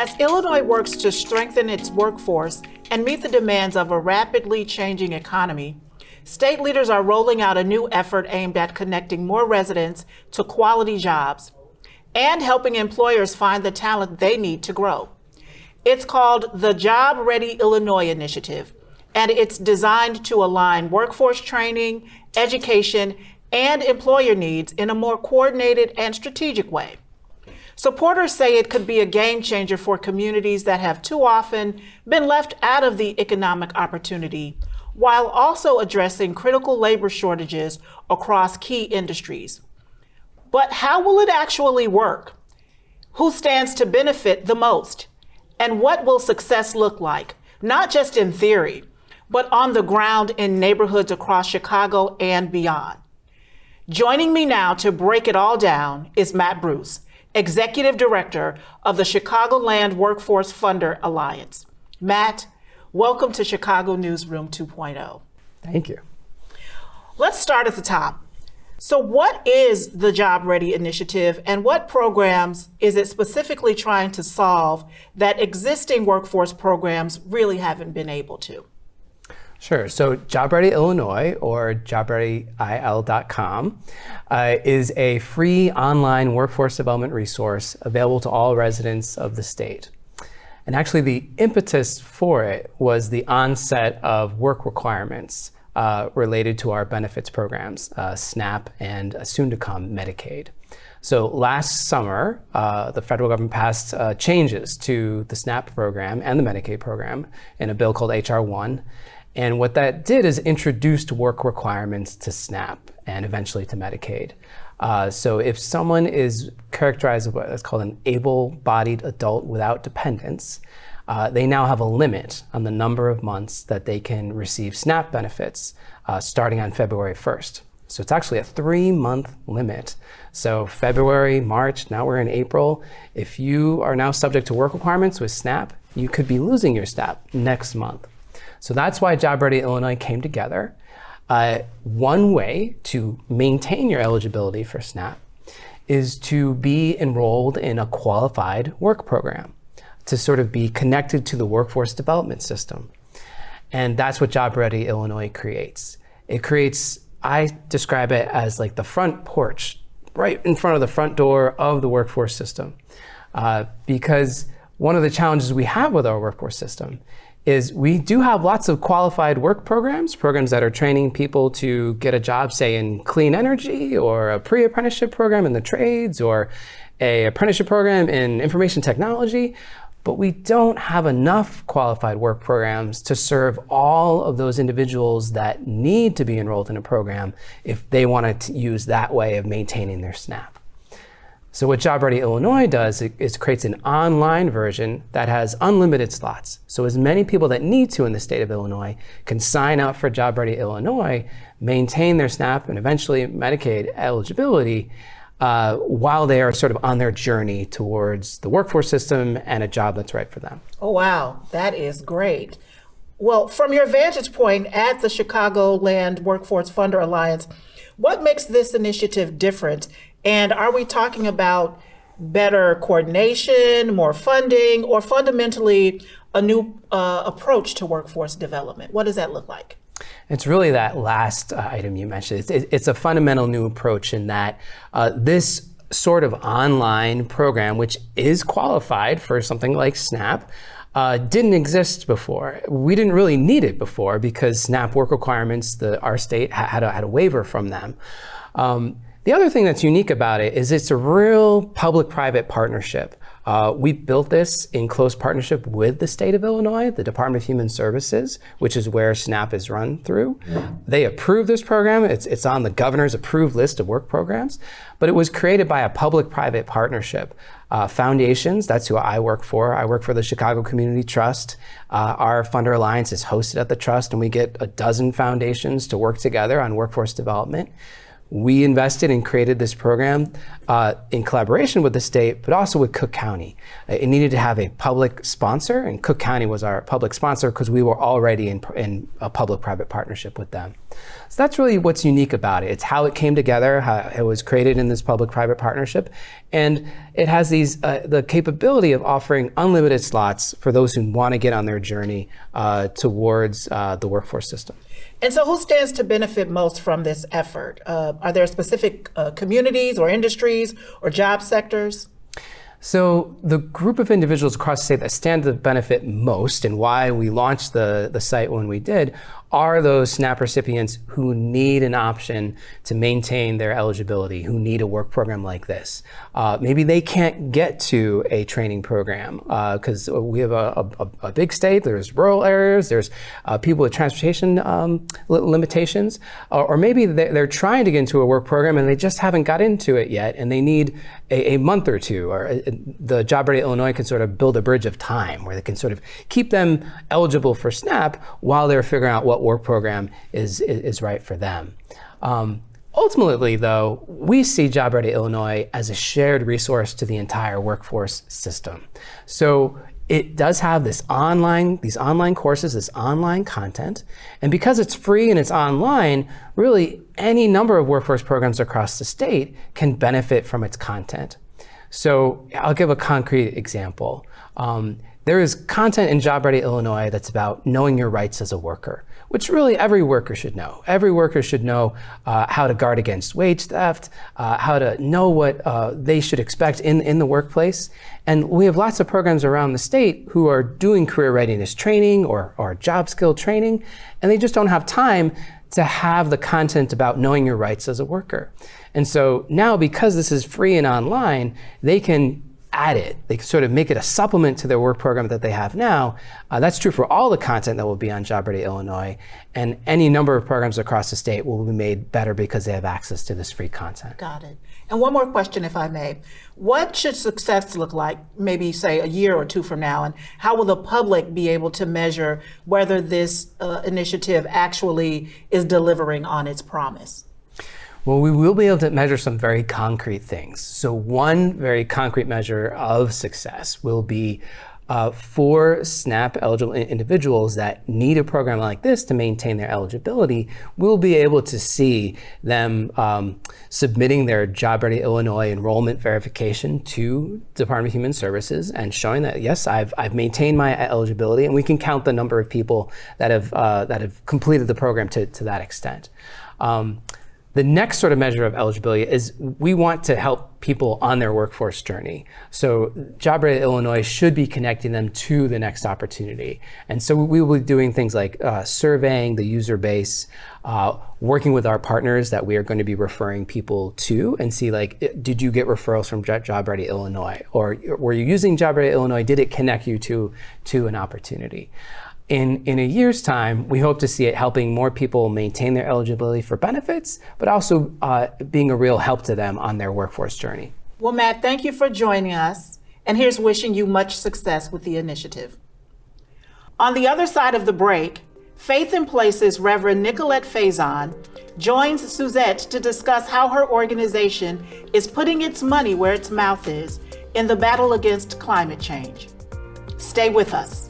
As Illinois works to strengthen its workforce and meet the demands of a rapidly changing economy, state leaders are rolling out a new effort aimed at connecting more residents to quality jobs and helping employers find the talent they need to grow. It's called the Job Ready Illinois Initiative, and it's designed to align workforce training, education, and employer needs in a more coordinated and strategic way. Supporters say it could be a game changer for communities that have too often been left out of the economic opportunity, while also addressing critical labor shortages across key industries. But how will it actually work? Who stands to benefit the most? And what will success look like, not just in theory, but on the ground in neighborhoods across Chicago and beyond? Joining me now to break it all down is Matt Bruce, Executive Director of the Chicagoland Workforce Funder Alliance. Matt, welcome to Chicago Newsroom 2.0. Thank you. Let's start at the top. So what is the Job Ready Initiative, and what programs is it specifically trying to solve that existing workforce programs really haven't been able to? Sure. So Job Ready Illinois, or jobreadyil.com, is a free online workforce development resource available to all residents of the state. And actually the impetus for it was the onset of work requirements related to our benefits programs, SNAP and soon to come Medicaid. So last summer, the federal government passed changes to the SNAP program and the Medicaid program in a bill called H.R. 1. And what that did is introduced work requirements to SNAP and eventually to Medicaid. So if someone is characterized as what's called an able-bodied adult without dependents, they now have a limit on the number of months that they can receive SNAP benefits starting on February 1st. So it's actually a 3-month limit. So February, March, now we're in April. If you are now subject to work requirements with SNAP, you could be losing your SNAP next month. So that's why Job Ready Illinois came together. One way to maintain your eligibility for SNAP is to be enrolled in a qualified work program, to sort of be connected to the workforce development system. And that's what Job Ready Illinois creates. It creates, I describe it as like the front porch, right in front of the front door of the workforce system. Because one of the challenges we have with our workforce system is we do have lots of qualified work programs that are training people to get a job, say in clean energy, or a pre-apprenticeship program in the trades, or an apprenticeship program in information technology. But we don't have enough qualified work programs to serve all of those individuals that need to be enrolled in a program if they want to use that way of maintaining their SNAP. So what Job Ready Illinois does is creates an online version that has unlimited slots. So as many people that need to in the state of Illinois can sign up for Job Ready Illinois, maintain their SNAP and eventually Medicaid eligibility while they are sort of on their journey towards the workforce system and a job that's right for them. Oh, wow, that is great. Well, from your vantage point at the Chicagoland Workforce Funder Alliance, what makes this initiative different? And are we talking about better coordination, more funding, or fundamentally a new approach to workforce development? What does that look like? It's really that last item you mentioned. It's a fundamental new approach in that this sort of online program, which is qualified for something like SNAP, didn't exist before. We didn't really need it before because SNAP work requirements, our state had a waiver from them. The other thing that's unique about it is it's a real public-private partnership. We built this in close partnership with the state of Illinois, the Department of Human Services, which is where SNAP is run through. They approved this program. It's on the governor's approved list of work programs, but it was created by a public-private partnership. Foundations, that's who I work for. I work for the Chicago Community Trust. Our Funder Alliance is hosted at the Trust, and we get a dozen foundations to work together on workforce development. we invested and created this program in collaboration with the state, but also with Cook County. It needed to have a public sponsor, and Cook County was our public sponsor because we were already in a public-private partnership with them. So that's really what's unique about it. It's how it came together, how it was created in this public-private partnership, and it has the capability of offering unlimited slots for those who want to get on their journey towards the workforce system. And so who stands to benefit most from this effort? Are there specific communities or industries or job sectors? So the group of individuals across the state that stand to benefit most, and why we launched the site when we did, are those SNAP recipients who need an option to maintain their eligibility, who need a work program like this. Maybe they can't get to a training program because we have a big state, there's rural areas, there's people with transportation limitations, or maybe they're trying to get into a work program and they just haven't got into it yet, and they need a month or two, or the Job Ready Illinois can sort of build a bridge of time where they can sort of keep them eligible for SNAP while they're figuring out what work program is right for them. Ultimately, though, we see Job Ready Illinois as a shared resource to the entire workforce system. So it does have these online courses, this online content, and because it's free and it's online, really any number of workforce programs across the state can benefit from its content. So I'll give a concrete example. There is content in Job Ready Illinois that's about knowing your rights as a worker, which really every worker should know. Every worker should know how to guard against wage theft, how to know what they should expect in the workplace. And we have lots of programs around the state who are doing career readiness training or job skill training, and they just don't have time to have the content about knowing your rights as a worker. And so now, because this is free and online, they can add it. They can sort of make it a supplement to their work program that they have now. That's true for all the content that will be on Job Ready Illinois, and any number of programs across the state will be made better because they have access to this free content. Got it. And one more question, if I may. What should success look like, maybe say a year or two from now, and how will the public be able to measure whether this initiative actually is delivering on its promise? Well, we will be able to measure some very concrete things. So one very concrete measure of success will be for SNAP eligible individuals that need a program like this to maintain their eligibility. We'll be able to see them submitting their Job Ready Illinois enrollment verification to Department of Human Services and showing that, yes, I've maintained my eligibility, and we can count the number of people that have completed the program to that extent. The next sort of measure of eligibility is we want to help people on their workforce journey. So Job Ready Illinois should be connecting them to the next opportunity. And so we will be doing things like surveying the user base, working with our partners that we are going to be referring people to, and see, like, did you get referrals from Job Ready Illinois? Or were you using Job Ready Illinois? Did it connect you to an opportunity? In a year's time, we hope to see it helping more people maintain their eligibility for benefits, but also being a real help to them on their workforce journey. Well, Matt, thank you for joining us, and here's wishing you much success with the initiative. On the other side of the break, Faith in Places Reverend Nicolette Faison joins Suzette to discuss how her organization is putting its money where its mouth is in the battle against climate change. Stay with us.